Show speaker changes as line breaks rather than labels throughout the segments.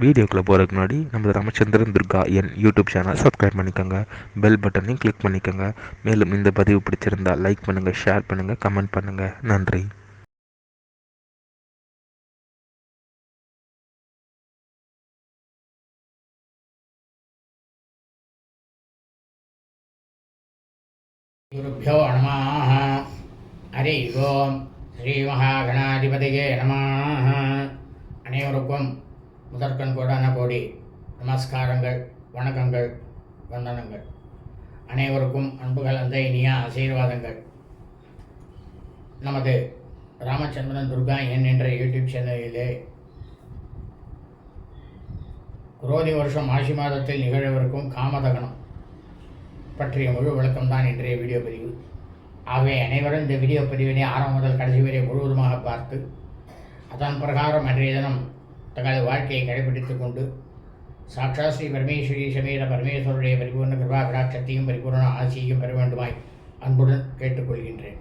வீடியோக்குள்ளே போகிறதுக்கு முன்னாடி நம்ம ராமச்சந்திரன் துர்கா என் யூடியூப் சேனல் சப்ஸ்கிரைப் பண்ணிக்கோங்க, பெல் பட்டனையும் கிளிக் பண்ணிக்கோங்க. மேலும் இந்த பதிவு பிடிச்சிருந்தால் லைக் பண்ணுங்கள், ஷேர் பண்ணுங்கள், கமெண்ட் பண்ணுங்கள். நன்றி.
குருभ्यो நமः. ஹரி ஓம். ஸ்ரீ மகாகணாதிபதியே நமः. அனைவருக்கும் முதற்கண் கோடான கோடி நமஸ்காரங்கள், வணக்கங்கள், வந்தனங்கள். அனைவருக்கும் அன்புகள் அந்த இனிய ஆசீர்வாதங்கள். நமது ராமச்சந்திரன் துர்கா என் என்ற யூடியூப் சேனலிலே குரோதி வருஷம் ஆசி மாதத்தில் நிகழவிருக்கும் காமதகனம் பற்றிய முழு விளக்கம்தான் இன்றைய வீடியோ பதிவு. ஆகவே அனைவரும் இந்த வீடியோ பதிவினை ஆரம்பம் முதல் கடைசி வரை முழுவதுமாக பார்த்து அதன் பிரகாரம் அன்றைய தினம் தங்களது வாழ்க்கையை கடைபிடித்துக் கொண்டு சாட்சா ஸ்ரீ பரமேஸ்வரி சமேத பரமேஸ்வருடைய பரிபூர்ண கிருபா கடாட்சத்தையும் பரிபூர்ண ஆசியையும் பெற வேண்டுமாய் அன்புடன் கேட்டுக்கொள்கின்றேன்.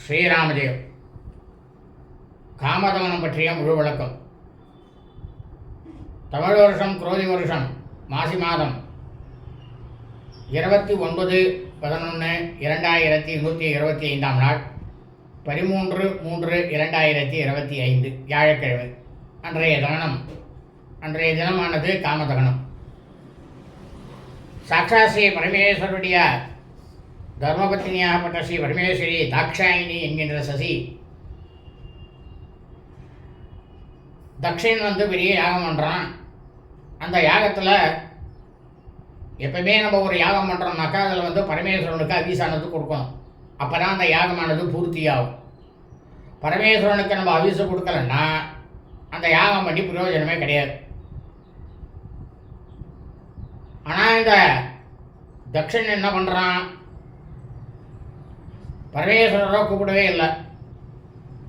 ஸ்ரீராமஜெயம். காமதகனம் பற்றிய முழு விளக்கம். தமிழ் வருஷம் குரோதி வருஷம் மாசி மாதம் 29/11/2025 நாள் 13/3/2025 வியாழக்கிழமை அன்றைய தினமானது காமதகனம். சாட்சா ஸ்ரீ பரமேஸ்வருடைய தர்மபத்தினியாகப்பட்ட ஸ்ரீ பரமேஸ்வரி தாக்ஷாயினி என்கின்ற சசி தக்ஷன் பெரிய யாகம் பண்ணுறான். அந்த யாகத்தில் எப்பவுமே நம்ம ஒரு யாகம் பண்ணுறோம்னாக்கா அதில் பரமேஸ்வரனுக்கு அவிசானது கொடுக்கணும். அப்போ தான் அந்த யாகமானது பூர்த்தியாகும். பரமேஸ்வரனுக்கு நம்ம அவிசை கொடுக்கலன்னா அந்த யாகம் பண்ணி பிரயோஜனமே கிடையாது. ஆனால் இந்த தக்ஷன் என்ன பண்ணுறான், பரமேஸ்வரரை கூப்பிடவே இல்லை.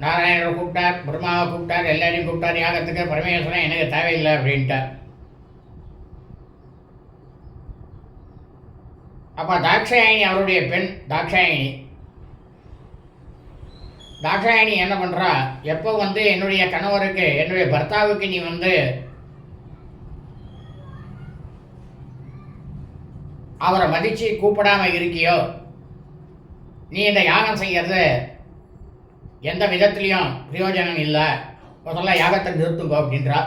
நாராயணரை கூப்பிட்டார், பிரம்மாவை கூப்பிட்டார், எல்லாரையும் கூப்பிட்டார் யாகத்துக்கு. பரமேஸ்வரன் எனக்கு தேவையில்லை அப்படின்ட்டார். அப்போ தாக்ஷாயினி அவருடைய பெண் தாக்ஷாயினி என்ன பண்ணுறா, எப்போ என்னுடைய கணவருக்கு, என்னுடைய பர்த்தாவுக்கு நீ அவரை மதித்து கூப்பிடாம இருக்கியோ, நீ இந்த யாகம் செய்கிறது எந்த விதத்துலேயும் பிரயோஜனம் இல்லை, முதல்ல யாகத்தை நிறுத்துங்க அப்படின்றா.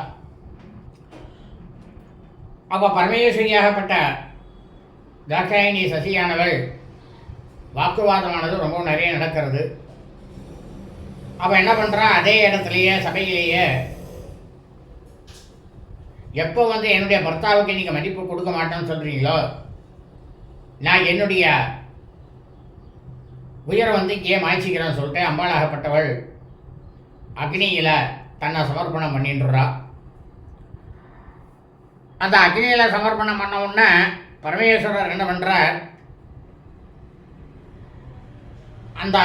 அப்போ பரமேஸ்வரியாகப்பட்ட தாக்ஷாயினி சசியானவள் வாக்குவாதமானது ரொம்ப நிறைய நடக்கிறது. அவள் என்ன பண்ணுறா, அதே இடத்துலையே சபையிலேயே எப்போ என்னுடைய பர்த்தாவுக்கு நீங்கள் மதிப்பு கொடுக்க மாட்டேன்னு சொல்கிறீங்களோ, நான் என்னுடைய உயரை இங்கே மாய்ச்சிக்கிறேன்னு சொல்லிட்டு அம்பாளாகப்பட்டவள் அக்னியில் தன்னை சமர்ப்பணம் பண்ணிட்டுறா. அந்த அக்னியில் சமர்ப்பணம் பண்ண உடனே பரமேஸ்வரர் என்ன பண்ணுறார், அந்த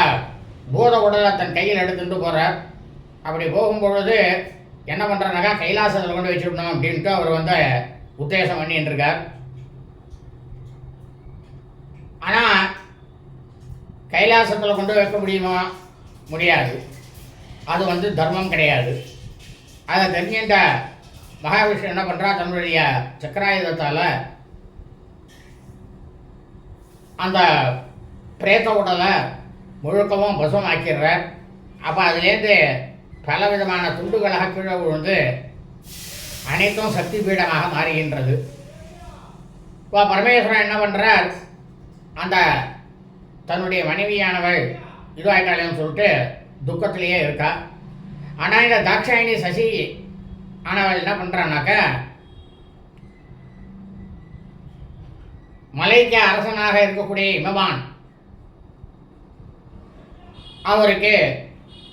பூத உடலை தன் கையில் எடுத்துட்டு போகிறார். அப்படி போகும்பொழுது என்ன பண்ணுறாருனாக்கா, கைலாசத்தில் கொண்டு வச்சுடணும் அப்படின்ட்டு அவர் உத்தேசம் பண்ணிட்டு இருக்கார். ஆனால் கைலாசத்தில் கொண்டு வைக்க முடியுமா? முடியாது. அது தர்மம் கிடையாது. அதை தெரிஞ்சின்ற மகாவிஷ்ணு என்ன பண்ணுறா, தன்னுடைய சக்கராயுதத்தால் அந்த பிரேத்த உடலை முழுக்கவும் பசும் ஆக்கிடுறார். அப்போ அதுலேருந்து பல விதமான துண்டுகளாக கீழே விழுந்து அனைத்தும் சக்தி பீடமாக மாறுகின்றது. இப்போ பரமேஸ்வரன் என்ன பண்ணுறார், அந்த தன்னுடைய மனைவியானவள் இதுவாயிட்டாலேன்னு சொல்லிட்டு துக்கத்திலேயே இருக்கா. ஆனால் இந்த தாக்ஷாயினி சசி ஆனவள் என்ன பண்ணுறான்னாக்கா, மலைக்கு அரசனாக இருக்கக்கூடிய இமவான் அவருக்கு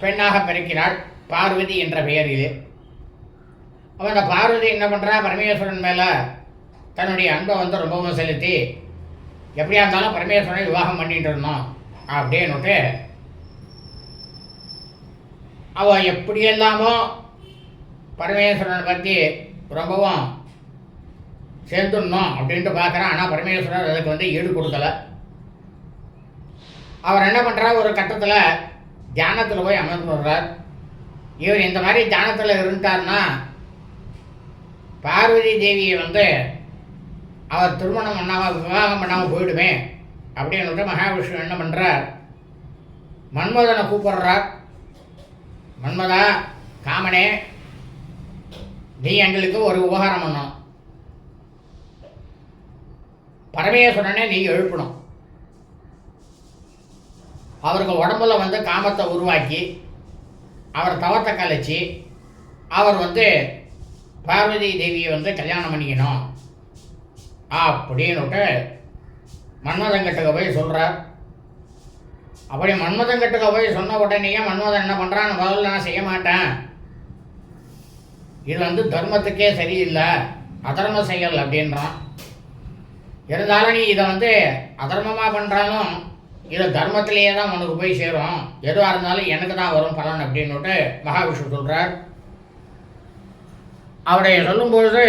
பெண்ணாக பிறக்கிறாள், பார்வதி என்ற பெயரிலே. அவன் அந்த பார்வதி என்ன பண்ணுறா, பரமேஸ்வரன் மேலே தன்னுடைய அன்பை ரொம்பவும் செலுத்தி எப்படியா இருந்தாலும் பரமேஸ்வரனை விவாகம் பண்ணிட்டு இருந்தோம் அப்படின்னுட்டு அவள் எப்படியெல்லாமோ பரமேஸ்வரனை பற்றி ரொம்பவும் சேர்ந்துடணும் அப்படின்ட்டு பார்க்குறான். ஆனால் பரமேஸ்வரர் அதுக்கு ஈடு கொடுக்கலை. அவர் என்ன பண்ணுறார், ஒரு கட்டத்தில் தியானத்தில் போய் அமர்ந்துடுறார். இவர் இந்த மாதிரி தியானத்தில் இருந்துட்டார்னா பார்வதி தேவியை வந்து அவர் திருமணம் பண்ணாமல் விவாகம் பண்ணாமல் போயிடுமே அப்படின்னு மகாவிஷ்ணு என்ன பண்ணுறார், மன்மதனை கூப்பிடுறார். மன்மதா, காமனே, நீ எங்களுக்கு ஒரு உபகாரம் பண்ணணும். பரமேஸ்வரனே நீ எழுப்பணும். அவருக்கு உடம்புல வந்து காமத்தை உருவாக்கி அவர் தவத்தை கலைச்சி அவர் வந்து பார்வதி தேவியை வந்து கல்யாணம் பண்ணிக்கணும் அப்படின்னுட்டு மன்மதன்கிட்ட போய் சொல்கிறார். அப்படி மன்மதன்கிட்ட போய் சொன்ன உடனேயே மன்மதன் என்ன பண்ணுறான்னு, முதல்ல நான் செய்ய மாட்டேன், இது வந்து தர்மத்துக்கே சரியில்லை, அதர்ம செயல் அப்படின்றான். இருந்தாலும் நீ இதை வந்து அதர்மமாக பண்ணுறாலும் இது தர்மத்திலேயே தான் உனக்கு போய் சேரும், எதுவாக இருந்தாலும் எனக்கு தான் வரும் பலன் அப்படின்னுட்டு மகாவிஷ்ணு சொல்கிறார். அவரை சொல்லும்பொழுது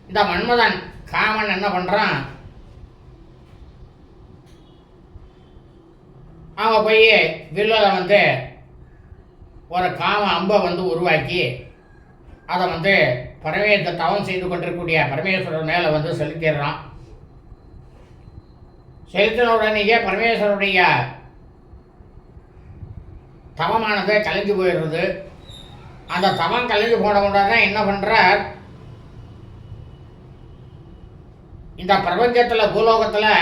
இந்த மன்மதன் காமன் என்ன பண்ணுறான், அவன் போய் வில்லில் வந்து ஒரு காம அம்பை வந்து உருவாக்கி அதை வந்து தவம் செய்து கொண்டிருக்கக்கூடிய பரமேஸ்வரர் மேலே வந்து செலுத்திடுறான். செலுத்தின உடனேயே பரமேஸ்வரருடைய தவமானது கலைஞ்சு போயிடுறது. அந்த தவம் கலைஞ்சு போன உடனே என்ன பண்ணுறார், இந்த பிரபஞ்சத்தில் பூலோகத்தில்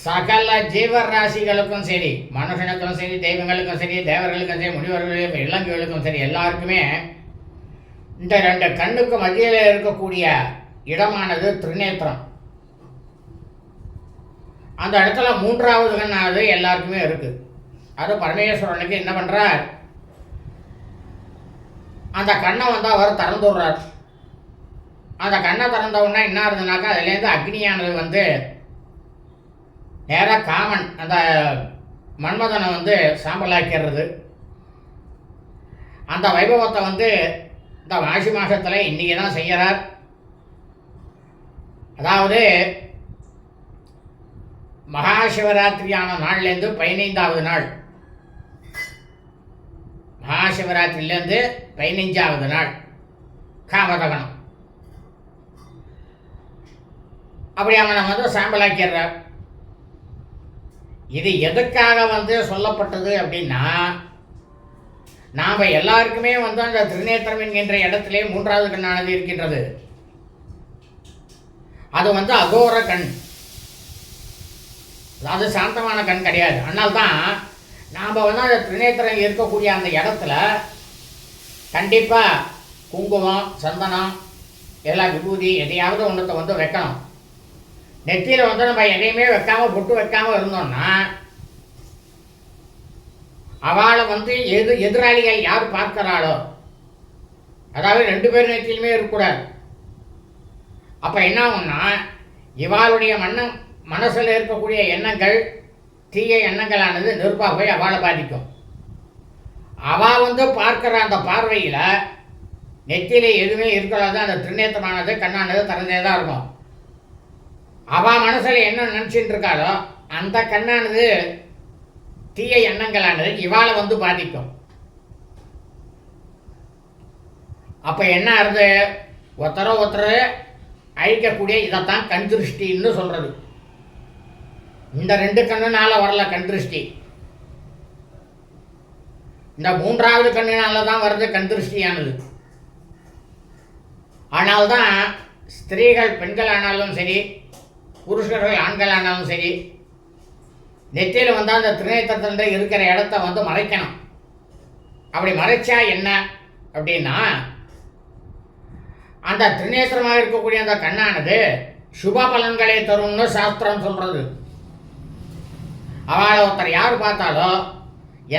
சகல ஜீவராசிகளுக்கும் சரி, மனுஷனுக்கும் சரி, தெய்வங்களுக்கும் சரி, தேவர்களுக்கும் சரி, முனிவர்களுக்கும் இளங்கிகளுக்கும் சரி, எல்லாருக்குமே இந்த ரெண்டு கண்ணுக்கு மத்தியில் இருக்கக்கூடிய இடமானது திருநேத்திரம். அந்த இடத்துல மூன்றாவது கண்ணானது எல்லாருக்குமே இருக்குது. அது பரமேஸ்வரனுக்கு என்ன பண்ணுறார், அந்த கண்ணை வந்து அவர் திறந்து விடுறார். அந்த கண்ணை திறந்த உடனே என்ன இருந்ததுனாக்கா அதுலேருந்து அக்னியானது வந்து நேராக காமன் அந்த மன்மதனை வந்து சாம்பலாக்கிறது. அந்த வைபவத்தை வந்து இந்த மாசி மாதத்தில் இன்றைக்கி தான் செய்கிறார். அதாவது மகாசிவராத்திரியான நாள்லேருந்து 15வது நாள், மகாசிவராத்திரிலேருந்து 15வது நாள் காமதகனம். அப்படி அவனை வந்து சாம்பலாக்கிறார். இது எதுக்காக வந்து சொல்லப்பட்டது அப்படின்னா, நாம் எல்லாருக்குமே வந்து அந்த திருநேத்திரம் என்கின்ற இடத்திலே மூன்றாவது கண்ணானது இருக்கின்றது. அது வந்து அகோர கண், அது சாந்தமான கண் கிடையாது. அதனால்தான் நாம் வந்து அந்த திருநேத்திரம் இருக்கக்கூடிய அந்த இடத்துல கண்டிப்பாக குங்குமம், சந்தனம், எல்லா விபூதி எதையாவது ஒன்றத்தை வந்து வைக்கணும். நெத்தியில் வந்து நம்ம எதையுமே வைக்காமல் பொட்டு வைக்காமல் இருந்தோம்னா அவளை வந்து எதிராளிகள் யார் பார்க்கிறாளோ, அதாவது 2 பேர் நெத்தியிலுமே இருக்கக்கூடாது. அப்போ என்ன ஆகும்னா இவாளுடைய மனசில் இருக்கக்கூடிய எண்ணங்கள், தீய எண்ணங்களானது நெருப்பாக போய் அவளை பாதிக்கும். அவள் வந்து பார்க்குற அந்த பார்வையில் நெத்தியில எதுவுமே இருக்கக்கூடாது. அந்த திருநேத்திரமானது கண்ணானது திறந்தே தான் இருக்கும். அவள் மனசில் என்ன நினச்சிட்டு இருக்காளோ அந்த கண்ணானது தீய எண்ணங்களானது இவாளை வந்து பாதிக்கும். அப்போ என்ன ஆகுது, ஒருத்தரை அழிக்கக்கூடிய இதைத்தான் கண் திருஷ்டின்னு சொல்கிறது. இந்த 2 கண்ணுனால வரல கண் திருஷ்டி, இந்த 3வது கண்ணுனால தான் வருது கண் திருஷ்டியானது. ஆனால்தான் ஸ்திரீகள் பெண்கள் ஆனாலும் சரி, புருஷர்கள் ஆண்கள் ஆனாலும் சரி, நெத்தியில் வந்து அந்த திருநேத்திரத்தில் இருக்கிற இடத்த வந்து மறைக்கணும். அப்படி மறைச்சா என்ன அப்படின்னா, அந்த திருநேத்திரமாக இருக்கக்கூடிய அந்த கண்ணானது சுப பலன்களை தரும்னு சாஸ்திரம் சொல்கிறது. அவளை ஒருத்தர் யார் பார்த்தாலோ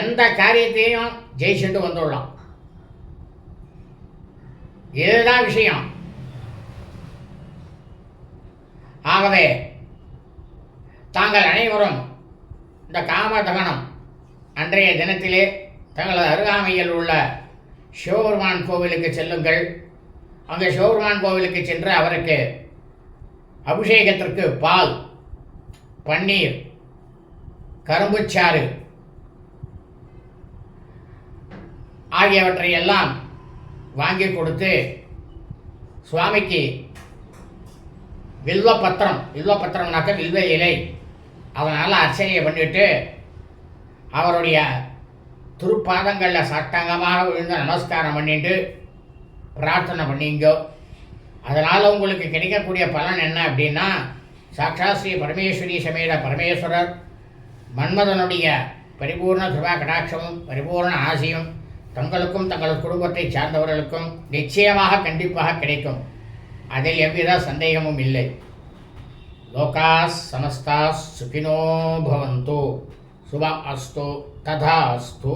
எந்த காரியத்தையும் ஜெயிச்சுட்டு வந்துடலாம். இதுதான் விஷயம். ஆகவே தாங்கள் அனைவரும் இந்த காமதகனம் அன்றைய தினத்திலே தங்களது அருகாமையில் உள்ள சிவபெருமான் கோவிலுக்கு செல்லுங்கள். அங்கே சிவபெருமான் கோவிலுக்கு சென்று அவருக்கு அபிஷேகத்திற்கு பால், பன்னீர், கரும்புச்சாறு ஆகியவற்றை எல்லாம் வாங்கி கொடுத்து சுவாமிக்கு வில்வப்பத்திரம்னாக்க வில்வ இலை அதனால் அர்ச்சனையை பண்ணிவிட்டு அவருடைய திருப்பாதங்களில் சட்டங்கமாக விழுந்து நமஸ்காரம் பண்ணிட்டு பிரார்த்தனை பண்ணிங்கோ. அதனால் உங்களுக்கு கிடைக்கக்கூடிய பலன் என்ன அப்படின்னா, சாட்சாத் ஸ்ரீ பரமேஸ்வரி சமேத பரமேஸ்வரர் மன்மதனுடைய பரிபூர்ண கிருபா கடாட்சமும் பரிபூர்ண ஆசையும் தங்களுக்கும் தங்கள் குடும்பத்தை சார்ந்தவர்களுக்கும் நிச்சயமாக கண்டிப்பாக கிடைக்கும். அதில் எவ்வித சந்தேகமும் இல்லை. லோகாஸ் சமஸ்தாஸ் சுகினோ பவந்து. சுபம் அஸ்து ததா அஸ்து.